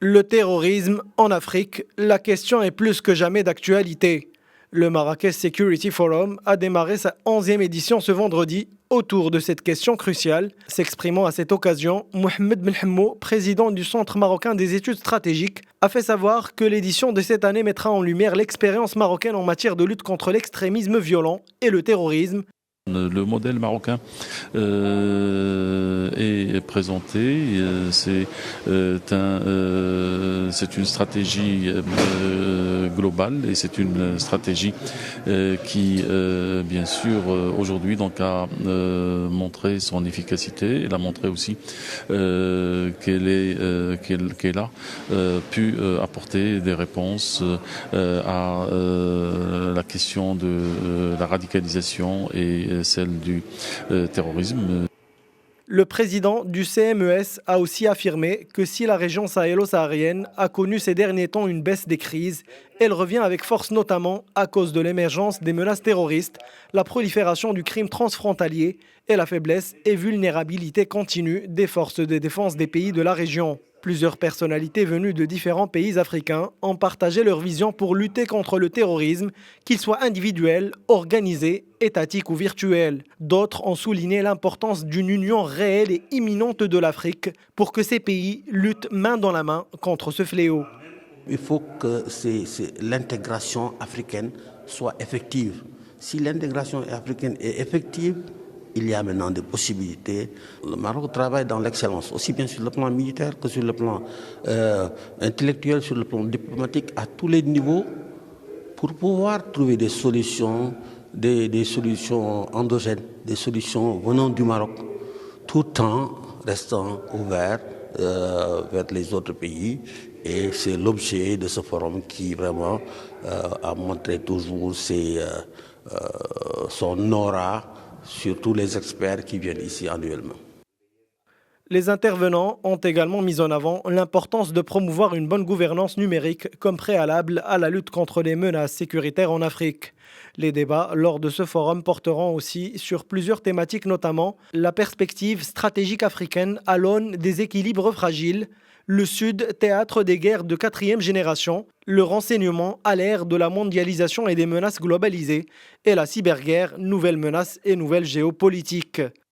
Le terrorisme en Afrique, la question est plus que jamais d'actualité. Le Marrakech Security Forum a démarré sa 11e édition ce vendredi autour de cette question cruciale. S'exprimant à cette occasion, Mohamed Benhammo, président du Centre marocain des études stratégiques, a fait savoir que l'édition de cette année mettra en lumière l'expérience marocaine en matière de lutte contre l'extrémisme violent et le terrorisme. Le modèle marocain est présenté. C'est une stratégie globale et c'est une stratégie qui, bien sûr, aujourd'hui donc a montré son efficacité. Elle a montré aussi qu'elle a pu apporter des réponses à la question de la radicalisation et celle du terrorisme. Le président du CMES a aussi affirmé que si la région sahélo-saharienne a connu ces derniers temps une baisse des crises, elle revient avec force notamment à cause de l'émergence des menaces terroristes, la prolifération du crime transfrontalier et la faiblesse et vulnérabilité continue des forces de défense des pays de la région. Plusieurs personnalités venues de différents pays africains ont partagé leur vision pour lutter contre le terrorisme, qu'il soit individuel, organisé, étatique ou virtuel. D'autres ont souligné l'importance d'une union réelle et imminente de l'Afrique pour que ces pays luttent main dans la main contre ce fléau. Il faut que l'intégration africaine soit effective. Si l'intégration africaine est effective, il y a maintenant des possibilités. Le Maroc travaille dans l'excellence, aussi bien sur le plan militaire que sur le plan intellectuel, sur le plan diplomatique, à tous les niveaux, pour pouvoir trouver des solutions endogènes, des solutions venant du Maroc, tout en restant ouvert vers les autres pays. Et c'est l'objet de ce forum qui vraiment a montré toujours son aura sur tous les experts qui viennent ici annuellement. Les intervenants ont également mis en avant l'importance de promouvoir une bonne gouvernance numérique comme préalable à la lutte contre les menaces sécuritaires en Afrique. Les débats lors de ce forum porteront aussi sur plusieurs thématiques, notamment la perspective stratégique africaine à l'aune des équilibres fragiles, le Sud, théâtre des guerres de 4e génération, le renseignement à l'ère de la mondialisation et des menaces globalisées, et la cyberguerre, nouvelles menaces et nouvelles géopolitiques.